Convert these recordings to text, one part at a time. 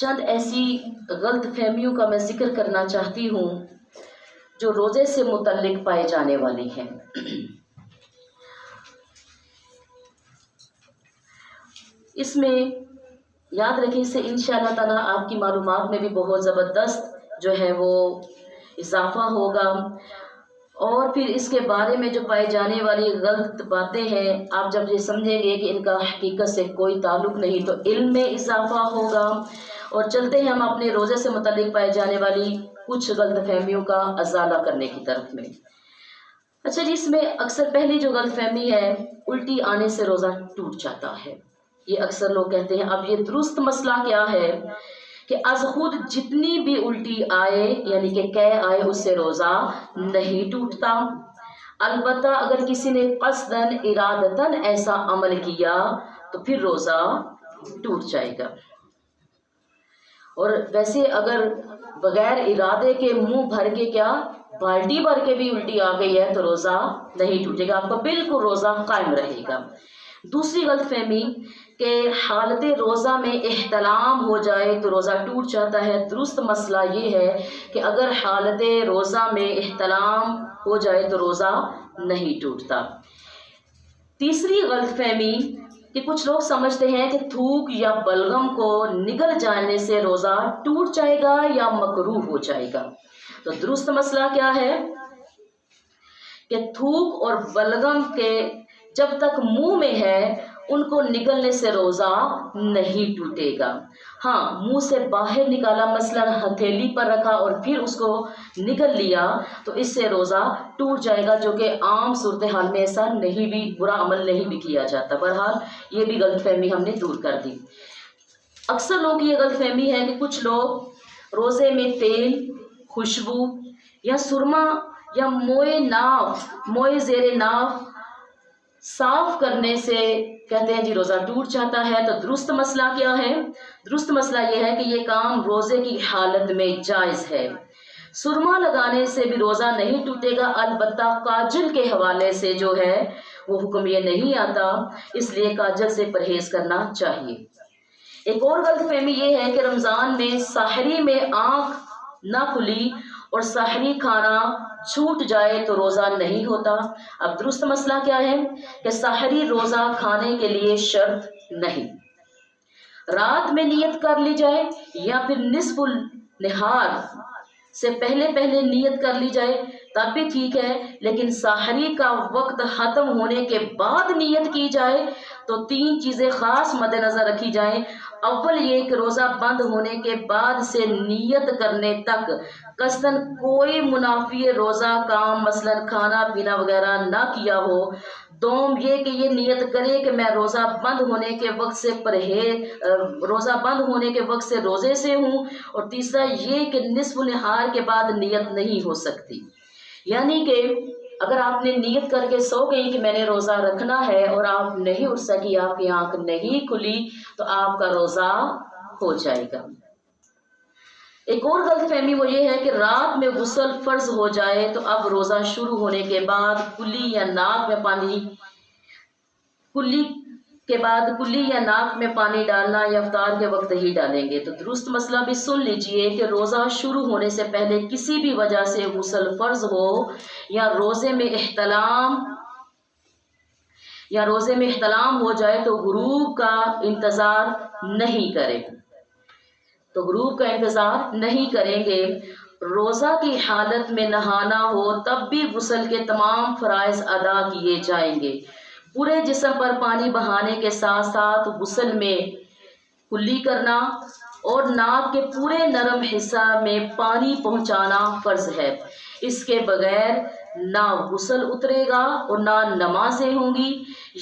چند ایسی غلط فہمیوں کا میں ذکر کرنا چاہتی ہوں جو روزے سے متعلق پائے جانے والی ہیں۔ اس میں یاد رکھیں، اس سے انشاءاللہ تعالیٰ آپ کی معلومات میں بھی بہت زبردست جو ہے وہ اضافہ ہوگا، اور پھر اس کے بارے میں جو پائی جانے والی غلط باتیں ہیں آپ جب یہ سمجھیں گے کہ ان کا حقیقت سے کوئی تعلق نہیں تو علم میں اضافہ ہوگا۔ اور چلتے ہیں ہم اپنے روزے سے متعلق پائی جانے والی کچھ غلط فہمیوں کا ازالہ کرنے کی طرف میں۔ اچھا جی، اس میں اکثر پہلی جو غلط فہمی ہے، الٹی آنے سے روزہ ٹوٹ جاتا ہے، یہ اکثر لوگ کہتے ہیں۔ اب یہ درست مسئلہ کیا ہے کہ از خود جتنی بھی الٹی آئے یعنی کہ قے آئے اس سے روزہ نہیں ٹوٹتا، البتہ اگر کسی نے قصداً ارادتاً ایسا عمل کیا تو پھر روزہ ٹوٹ جائے گا۔ اور ویسے اگر بغیر ارادے کے منہ بھر کے کیا بالٹی بھر کے بھی الٹی آ گئی ہے تو روزہ نہیں ٹوٹے گا، آپ کا بالکل روزہ قائم رہے گا۔ دوسری غلط فہمی کہ حالت روزہ میں احتلام ہو جائے تو روزہ ٹوٹ جاتا ہے۔ درست مسئلہ یہ ہے کہ اگر حالت روزہ میں احتلام ہو جائے تو روزہ نہیں ٹوٹتا۔ تیسری غلط فہمی کہ کچھ لوگ سمجھتے ہیں کہ تھوک یا بلغم کو نگل جانے سے روزہ ٹوٹ جائے گا یا مکروہ ہو جائے گا۔ تو درست مسئلہ کیا ہے کہ تھوک اور بلغم کے جب تک منہ میں ہے ان کو نگلنے سے روزہ نہیں ٹوٹے گا۔ ہاں، منہ سے باہر نکالا، مثلا ہتھیلی پر رکھا اور پھر اس کو نگل لیا تو اس سے روزہ ٹوٹ جائے گا، جو کہ عام صورتحال میں ایسا نہیں بھی برا عمل نہیں بھی کیا جاتا۔ بہرحال یہ بھی غلط فہمی ہم نے دور کر دی۔ اکثر لوگ کی یہ غلط فہمی ہے کہ کچھ لوگ روزے میں تیل، خوشبو یا سرما یا موئے زیر ناف صاف کرنے سے کہتے ہیں جی روزہ ٹوٹ جاتا ہے۔ تو درست مسئلہ کیا ہے؟ درست مسئلہ یہ ہے کہ یہ کام روزے کی حالت میں جائز ہے۔ سرما لگانے سے بھی روزہ نہیں ٹوٹے گا، البتہ کاجل کے حوالے سے جو ہے وہ حکم یہ نہیں آتا، اس لیے کاجل سے پرہیز کرنا چاہیے۔ ایک اور غلط فہمی یہ ہے کہ رمضان میں سحری میں آنکھ نہ کھلی اور سحری کھانا چھوٹ جائے تو روزہ نہیں ہوتا۔ اب درست مسئلہ کیا ہے کہ سحری روزہ کھانے کے لیے شرط نہیں، رات میں نیت کر لی جائے یا پھر نصف النہار سے پہلے نیت کر لی جائے تب بھی ٹھیک ہے، لیکن سحری کا وقت ختم ہونے کے بعد نیت کی جائے تو تین چیزیں خاص مد نظر رکھی جائیں۔ اول یہ کہ روزہ بند ہونے کے بعد سے نیت کرنے تک قصداً کوئی منافی روزہ کام مثلا کھانا پینا وغیرہ نہ کیا ہو۔ دوم یہ کہ یہ نیت کرے کہ میں روزہ بند ہونے کے وقت سے روزے سے ہوں، اور تیسرا یہ کہ نصف نہار کے بعد نیت نہیں ہو سکتی، یعنی کہ اگر آپ نے نیت کر کے سو گئی کہ میں نے روزہ رکھنا ہے اور آپ نہیں اٹھ سکی، آپ کی آنکھ نہیں کھلی تو آپ کا روزہ ہو جائے گا۔ ایک اور غلط فہمی وہ یہ ہے کہ رات میں غسل فرض ہو جائے تو اب روزہ شروع ہونے کے بعد کلی یا ناک میں پانی ڈالنا یا افطار کے وقت ہی ڈالیں گے۔ تو درست مسئلہ بھی سن لیجئے کہ روزہ شروع ہونے سے پہلے کسی بھی وجہ سے غسل فرض ہو یا روزے میں احتلام ہو جائے تو غروب کا انتظار نہیں کریں گے۔ روزہ کی حالت میں نہانا ہو تب بھی غسل کے تمام فرائض ادا کیے جائیں گے۔ پورے جسم پر پانی بہانے کے ساتھ ساتھ غسل میں کلی کرنا اور ناک کے پورے نرم حصہ میں پانی پہنچانا فرض ہے۔ اس کے بغیر نہ غسل اترے گا اور نہ نمازیں ہوں گی۔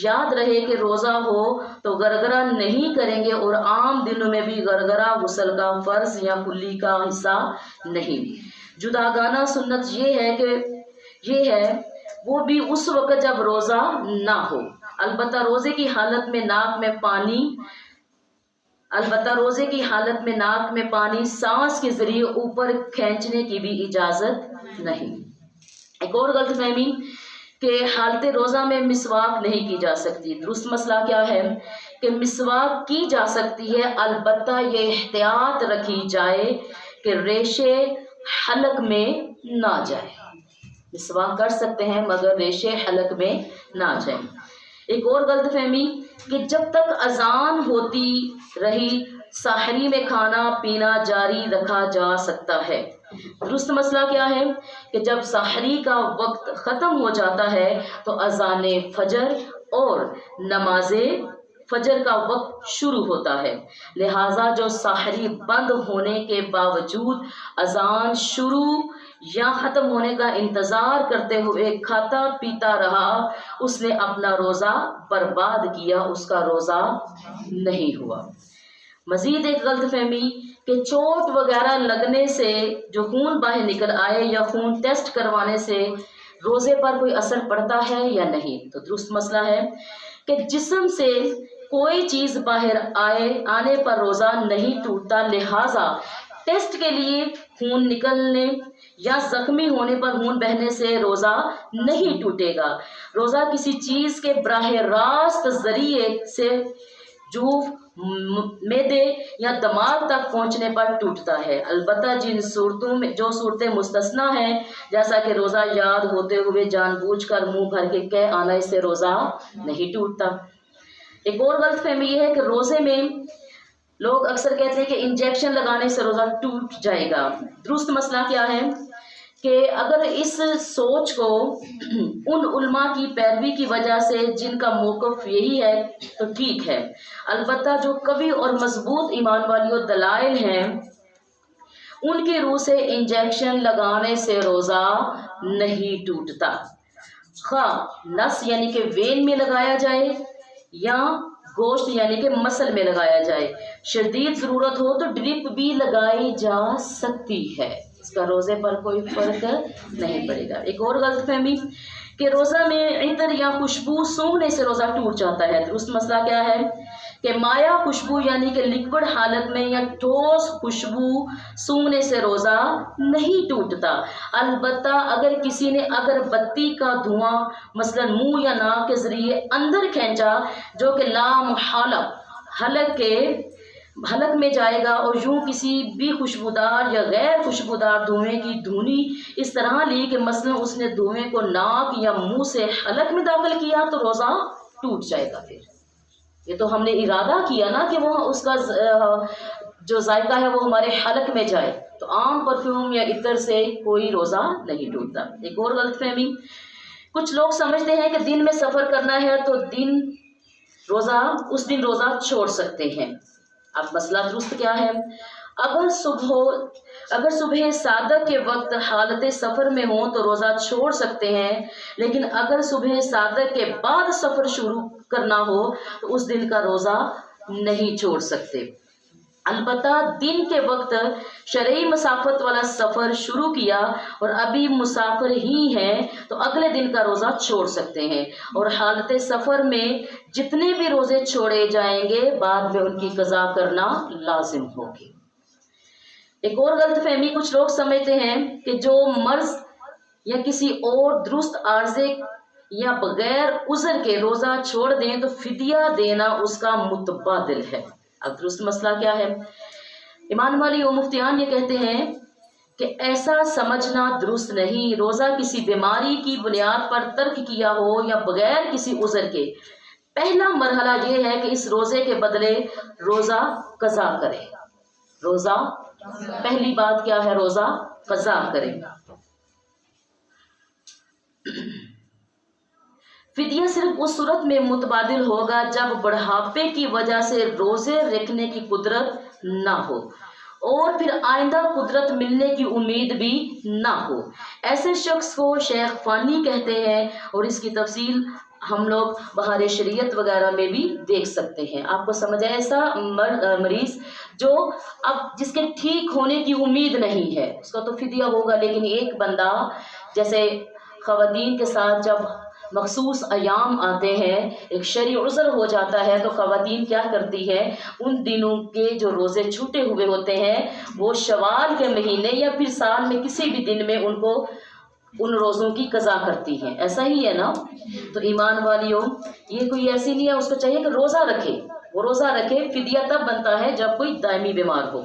یاد رہے کہ روزہ ہو تو گرگرہ نہیں کریں گے، اور عام دنوں میں بھی گرگرہ غسل کا فرض یا کلی کا حصہ نہیں۔ جداگانہ سنت یہ ہے وہ بھی اس وقت جب روزہ نہ ہو، البتہ روزے کی حالت میں ناک میں پانی سانس کے ذریعے اوپر کھینچنے کی بھی اجازت نہیں۔ ایک اور غلط فہمی کہ حالت روزہ میں مسواک نہیں کی جا سکتی۔ درست مسئلہ کیا ہے کہ مسواک کی جا سکتی ہے، البتہ یہ احتیاط رکھی جائے کہ ریشے حلق میں نہ جائے۔ مسواک کر سکتے ہیں مگر ریشے حلق میں نہ جائیں۔ ایک اور غلط فہمی کہ جب تک اذان ہوتی رہی ساحری میں کھانا پینا جاری رکھا جا سکتا ہے۔ درست مسئلہ کیا ہے کہ جب ساحری کا وقت ختم ہو جاتا ہے تو اذان فجر اور نماز فجر کا وقت شروع ہوتا ہے، لہٰذا جو ساحری بند ہونے کے باوجود اذان شروع یا ختم ہونے کا انتظار کرتے ہوئے کھاتا پیتا رہا، اس نے اپنا روزہ برباد کیا، اس کا روزہ نہیں ہوا۔ مزید ایک غلط فہمی کہ چوٹ وغیرہ لگنے سے جو خون باہر نکل آئے یا خون ٹیسٹ کروانے سے روزے پر کوئی اثر پڑتا ہے یا نہیں، تو درست مسئلہ ہے کہ جسم سے کوئی چیز باہر آنے پر روزہ نہیں ٹوٹتا، لہٰذا ٹیسٹ کے لیے خون نکلنے یا زخمی ہونے پر خون بہنے سے روزہ نہیں ٹوٹے گا۔ روزہ کسی چیز کے براہ راست ذریعے سے جوف، معدے یا دماغ تک پہنچنے پر ٹوٹتا ہے، البتہ جن صورتوں میں جو صورتیں مستثنیٰ ہیں جیسا کہ روزہ یاد ہوتے ہوئے جان بوجھ کر منہ بھر کے کہہ آنا، اس سے روزہ نہیں ٹوٹتا۔ ایک اور غلط فہمی یہ ہے کہ روزے میں لوگ اکثر کہتے ہیں کہ انجیکشن لگانے سے روزہ ٹوٹ جائے گا۔ درست مسئلہ کیا ہے کہ اگر اس سوچ کو ان علماء کی پیروی کی وجہ سے جن کا موقف یہی ہے تو ٹھیک ہے، البتہ جو قوی اور مضبوط ایمان والی دلائل ہیں ان کی روح سے انجیکشن لگانے سے روزہ نہیں ٹوٹتا، خواہ نس یعنی کہ وین میں لگایا جائے یا گوشت یعنی کہ مسل میں لگایا جائے۔ شدید ضرورت ہو تو ڈرپ بھی لگائی جا سکتی ہے، اس کا روزے پر کوئی فرق نہیں پڑے گا۔ ایک اور غلط فہمی کہ روزہ میں عطر یا خوشبو سونگھنے سے روزہ ٹوٹ جاتا ہے۔ درست مسئلہ کیا ہے کہ مائع خوشبو یعنی کہ لیکوڈ حالت میں یا ٹھوس خوشبو سونگھنے سے روزہ نہیں ٹوٹتا، البتہ اگر کسی نے اگربتی کا دھواں مثلا منہ یا ناک کے ذریعے اندر کھینچا جو کہ لا محالہ حلق میں جائے گا، اور یوں کسی بھی خوشبودار یا غیر خوشبودار دھوئیں کی دھونی اس طرح لی کہ مثلا اس نے دھوئیں کو ناک یا منہ سے حلق میں داخل کیا تو روزہ ٹوٹ جائے گا۔ پھر یہ تو ہم نے ارادہ کیا نا کہ وہ اس کا جو ذائقہ ہے وہ ہمارے حلق میں جائے، تو عام پرفیوم یا عطر سے کوئی روزہ نہیں ٹوٹتا۔ ایک اور غلط فہمی، کچھ لوگ سمجھتے ہیں کہ دن میں سفر کرنا ہے تو اس دن روزہ چھوڑ سکتے ہیں۔ اب مسئلہ درست کیا ہے؟ اگر صبح صادق کے وقت حالت سفر میں ہوں تو روزہ چھوڑ سکتے ہیں، لیکن اگر صبح صادق کے بعد سفر شروع کرنا ہو تو اس دن کا روزہ نہیں چھوڑ سکتے، البتہ دن کے وقت شرعی مسافت والا سفر شروع کیا اور ابھی مسافر ہی ہیں تو اگلے دن کا روزہ چھوڑ سکتے ہیں، اور حالت سفر میں جتنے بھی روزے چھوڑے جائیں گے بعد میں ان کی قضا کرنا لازم ہوگی۔ ایک اور غلط فہمی، کچھ لوگ سمجھتے ہیں کہ جو مرض یا کسی اور درست عارضے یا بغیر عذر کے روزہ چھوڑ دیں تو فدیہ دینا اس کا متبادل ہے۔ اب درست مسئلہ کیا ہے؟ امام والی و مفتیان یہ کہتے ہیں کہ ایسا سمجھنا درست نہیں، روزہ کسی بیماری کی بنیاد پر ترک کیا ہو یا بغیر کسی عذر کے، پہلا مرحلہ یہ ہے کہ اس روزے کے بدلے روزہ قضا کرے۔ روزہ پہلی بات کیا ہے؟ روزہ قضا کرے۔ فدیہ صرف اس صورت میں متبادل ہوگا جب بڑھاپے کی وجہ سے روزے رکھنے کی قدرت نہ ہو اور پھر آئندہ قدرت ملنے کی امید بھی نہ ہو۔ ایسے شخص کو شیخ فانی کہتے ہیں، اور اس کی تفصیل ہم لوگ بہار شریعت وغیرہ میں بھی دیکھ سکتے ہیں۔ آپ کو سمجھ آئے؟ ایسا مریض جو اب جس کے ٹھیک ہونے کی امید نہیں ہے اس کا تو فدیہ ہوگا، لیکن ایک بندہ جیسے خواتین کے ساتھ جب مخصوص ایام آتے ہیں، ایک شرعی عذر ہو جاتا ہے تو خواتین کیا کرتی ہے، ان دنوں کے جو روزے چھوٹے ہوئے ہوتے ہیں وہ شوال کے مہینے یا پھر سال میں کسی بھی دن میں ان روزوں کی قضا کرتی ہیں۔ ایسا ہی ہے نا؟ تو ایمان والیوں، یہ کوئی ایسی نہیں ہے اس کو چاہیے کہ روزہ رکھے، وہ روزہ رکھے۔ فدیہ تب بنتا ہے جب کوئی دائمی بیمار ہو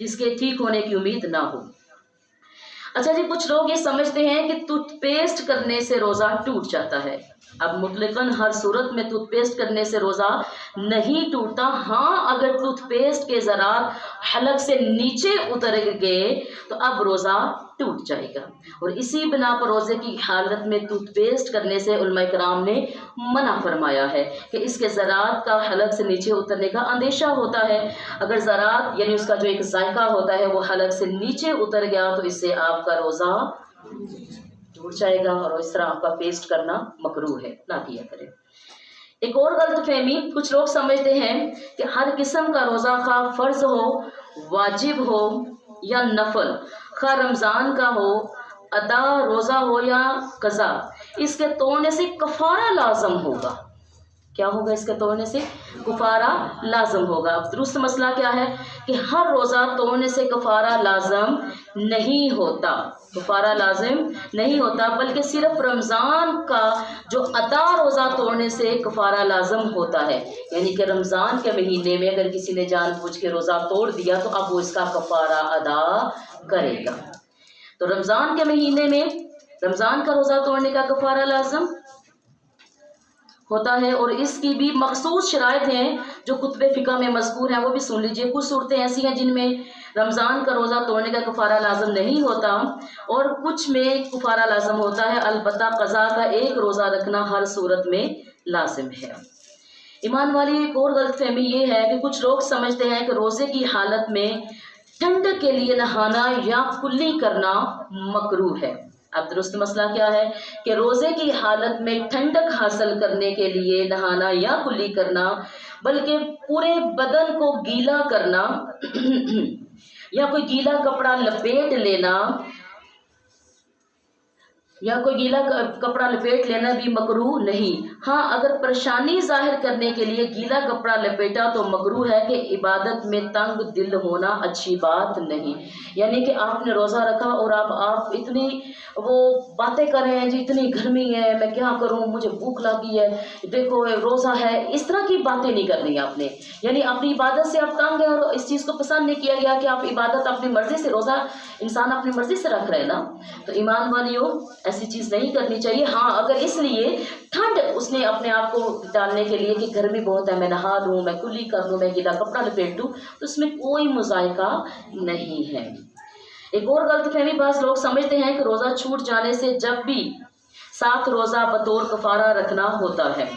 جس کے ٹھیک ہونے کی امید نہ ہو۔ اچھا جی، کچھ لوگ یہ سمجھتے ہیں کہ ٹوتھ پیسٹ کرنے سے روزہ ٹوٹ جاتا ہے۔ اب مطلقاً ہر صورت میں ٹوتھ پیسٹ کرنے سے روزہ نہیں ٹوٹتا۔ ہاں، اگر ٹوتھ پیسٹ کے ذرات حلق سے نیچے اتر گئے تو اب روزہ ٹوٹ جائے گا، اور اسی بنا پر روزے کی حالت میں ٹوتھ پیسٹ کرنے سے علماء کرام نے منع فرمایا ہے کہ اس کے ذرات کا حلق سے نیچے اترنے کا اندیشہ ہوتا ہے۔ اگر ذرات یعنی اس کا جو ایک ذائقہ ہوتا ہے وہ حلق سے نیچے اتر گیا تو اس سے آپ کا روزہ ٹوٹ جائے گا، اور اس طرح آپ کا پیسٹ کرنا مکروہ ہے، نہ کیا کرے۔ ایک اور غلط فہمی، کچھ لوگ سمجھتے ہیں کہ ہر قسم کا روزہ خواہ فرض ہو، واجب ہو یا نفل، خواہ رمضان کا ہو، ادا روزہ ہو یا قضا، اس کے توڑنے سے کفارہ لازم ہوگا۔ کیا ہوگا؟ اس کے توڑنے سے کفارہ لازم ہوگا۔ اب درست مسئلہ کیا ہے کہ ہر روزہ توڑنے سے کفارہ لازم نہیں ہوتا، کفارہ لازم نہیں ہوتا، بلکہ صرف رمضان کا جو ادا روزہ توڑنے سے کفارہ لازم ہوتا ہے، یعنی کہ رمضان کے مہینے میں اگر کسی نے جان بوجھ کے روزہ توڑ دیا تو اب وہ اس کا کفارہ ادا کرے گا۔ تو رمضان کے مہینے میں رمضان کا روزہ توڑنے کا کفارہ لازم ہوتا ہے، اور اس کی بھی مخصوص شرائط ہیں جو کتب فقہ میں مذکور ہیں، وہ بھی سن لیجئے۔ کچھ صورتیں ایسی ہیں جن میں رمضان کا روزہ توڑنے کا کفارہ لازم نہیں ہوتا، اور کچھ میں کفارہ لازم ہوتا ہے، البتہ قضا کا ایک روزہ رکھنا ہر صورت میں لازم ہے۔ ایمان والی ایک اور غلط فہمی یہ ہے کہ کچھ لوگ سمجھتے ہیں کہ روزے کی حالت میں ٹھنڈک کے لیے نہانا یا کلی کرنا مکروہ ہے۔ اب درست مسئلہ کیا ہے کہ روزے کی حالت میں ٹھنڈک حاصل کرنے کے لیے نہانا یا کلی کرنا، بلکہ پورے بدن کو گیلا کرنا یا کوئی گیلا کپڑا لپیٹ لینا بھی مکروہ نہیں۔ ہاں، اگر پریشانی ظاہر کرنے کے لیے گیلا کپڑا لپیٹا تو مکروہ ہے، کہ عبادت میں تنگ دل ہونا اچھی بات نہیں۔ یعنی کہ آپ نے روزہ رکھا اور آپ اتنی وہ باتیں کر رہے ہیں، جی اتنی گرمی ہے، میں کیا کروں، مجھے بھوک لگی ہے، دیکھو روزہ ہے، اس طرح کی باتیں نہیں کرنی آپ نے۔ یعنی اپنی عبادت سے آپ تنگ ہیں، اور اس چیز کو پسند نہیں کیا گیا کہ آپ عبادت اپنی مرضی سے، روزہ انسان اپنی مرضی سے رکھ رہے نا، تو ایمان والیوں ایسی چیز نہیں کرنی چاہیے۔ ہاں، اگر اس لیے ٹھنڈ اس نے اپنے آپ کو ڈالنے کے لیے کہ گرمی بہت ہے، میں نہا لوں، میں کلی کر لوں، میں گیلا کپڑا لپیٹ دوں، تو اس میں کوئی مذائقہ نہیں ہے۔ ایک اور غلط فہمی، بعض لوگ سمجھتے ہیں کہ روزہ چھوٹ جانے سے جب بھی 7 روزہ بطور کفارہ رکھنا ہوتا ہے۔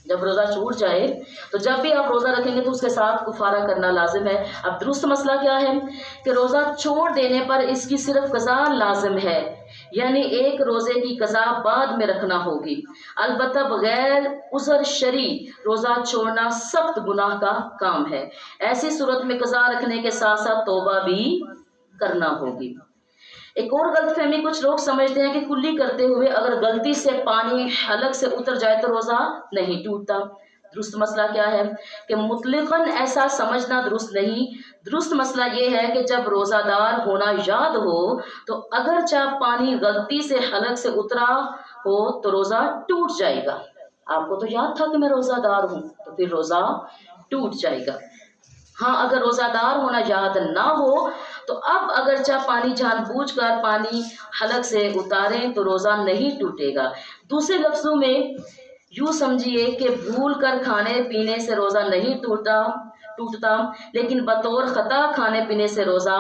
جب روزہ چھوٹ جائے تو جب بھی آپ روزہ رکھیں گے تو اس کے ساتھ کفارہ کرنا لازم ہے۔ اب درست مسئلہ کیا ہے کہ روزہ چھوڑ دینے پر اس کی صرف قضا لازم ہے، یعنی ایک روزے کی قضا بعد میں رکھنا ہوگی۔ البتہ بغیر عذر شرعی روزہ چھوڑنا سخت گناہ کا کام ہے۔ ایسی صورت میں قضا رکھنے کے ساتھ ساتھ توبہ بھی کرنا ہوگی۔ ایک اور غلط فہمی، کچھ لوگ سمجھتے ہیں کہ کلی کرتے ہوئے اگر غلطی سے پانی حلق سے اتر جائے تو روزہ نہیں ٹوٹتا۔ درست مسئلہ کیا ہے کہ مطلقاً ایسا سمجھنا درست نہیں۔ درست مسئلہ یہ ہے کہ جب روزہ دار ہونا یاد ہو تو اگرچہ پانی غلطی سے حلق سے اترا ہو تو روزہ ٹوٹ جائے گا۔ آپ کو تو یاد تھا کہ میں روزہ دار ہوں، تو پھر روزہ ٹوٹ جائے گا۔ ہاں، اگر روزہ دار ہونا یاد نہ ہو تو اب اگرچہ پانی جان بوجھ کر پانی حلق سے اتاریں تو روزہ نہیں ٹوٹے گا۔ دوسرے لفظوں میں یوں سمجھیے کہ بھول کر کھانے پینے سے روزہ نہیں ٹوٹتا، لیکن بطور خطا کھانے پینے سے روزہ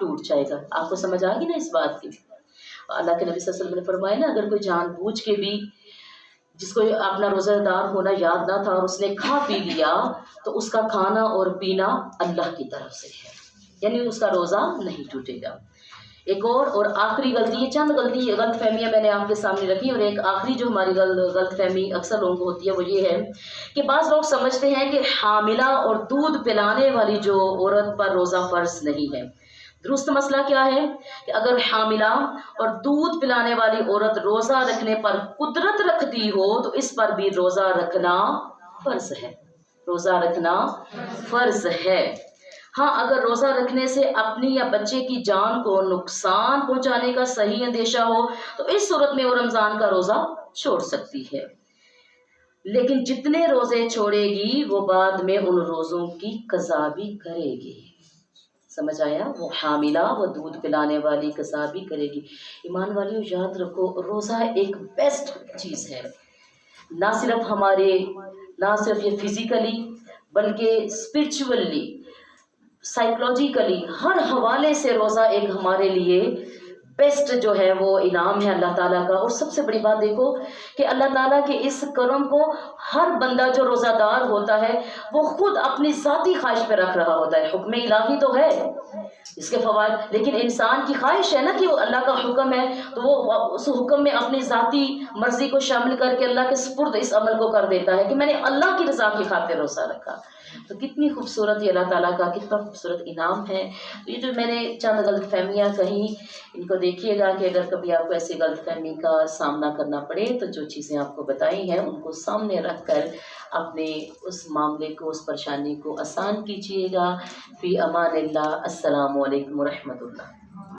ٹوٹ جائے گا۔ آپ کو سمجھ آ گئی نا اس بات کی؟ اللہ کے نبی صلی اللہ علیہ وسلم نے فرمایا نا، اگر کوئی جان بوجھ کے بھی جس کو اپنا روزہ دار ہونا یاد نہ تھا اور اس نے کھا پی لیا تو اس کا کھانا اور پینا اللہ کی طرف سے ہے، یعنی اس کا روزہ نہیں ٹوٹے گا۔ ایک اور آخری غلطی، یہ چند غلط فہمیاں میں نے آپ کے سامنے رکھی، اور ایک آخری جو ہماری غلط فہمی اکثر لوگوں کو ہوتی ہے وہ یہ ہے کہ بعض لوگ سمجھتے ہیں کہ حاملہ اور دودھ پلانے والی جو عورت پر روزہ فرض نہیں ہے۔ درست مسئلہ کیا ہے کہ اگر حاملہ اور دودھ پلانے والی عورت روزہ رکھنے پر قدرت رکھتی ہو تو اس پر بھی روزہ رکھنا فرض ہے، روزہ رکھنا فرض ہے۔ ہاں، اگر روزہ رکھنے سے اپنی یا بچے کی جان کو نقصان پہنچانے کا صحیح اندیشہ ہو تو اس صورت میں وہ رمضان کا روزہ چھوڑ سکتی ہے۔ لیکن جتنے روزے چھوڑے گی وہ بعد میں ان روزوں کی قضا بھی کرے گی. سمجھ آیا؟ وہ حاملہ، وہ دودھ پلانے والی قضا بھی کرے گی. ایمان والیوں یاد رکھو، روزہ ایک بیسٹ چیز ہے، نہ صرف یہ فزیکلی بلکہ اسپرچولی، سائیکولوجیکلی، ہر حوالے سے روزہ ایک ہمارے لیے بیسٹ جو ہے وہ انعام ہے اللہ تعالیٰ کا. اور سب سے بڑی بات دیکھو کہ اللہ تعالیٰ کے اس کرم کو ہر بندہ جو روزہ دار ہوتا ہے وہ خود اپنی ذاتی خواہش پہ رکھ رہا ہوتا ہے. حکم الہی تو ہے اس کے فوائد، لیکن انسان کی خواہش ہے نا کہ وہ اللہ کا حکم ہے تو وہ اس حکم میں اپنی ذاتی مرضی کو شامل کر کے اللہ کے سپرد اس عمل کو کر دیتا ہے کہ میں نے اللہ کی رضا کی خاطر روزہ رکھا. تو کتنی خوبصورت یہ اللہ تعالیٰ کا کتنا خوبصورت انعام ہے. تو یہ جو میں نے چند غلط فہمیاں کہیں، ان کو دیکھیے گا کہ اگر کبھی آپ کو ایسی غلط فہمی کا سامنا کرنا پڑے تو جو چیزیں آپ کو بتائی ہیں ان کو سامنے رکھ کر اپنے اس معاملے کو، اس پریشانی کو آسان کیجیے گا. فی امان اللہ. السلام علیکم ورحمۃ اللہ.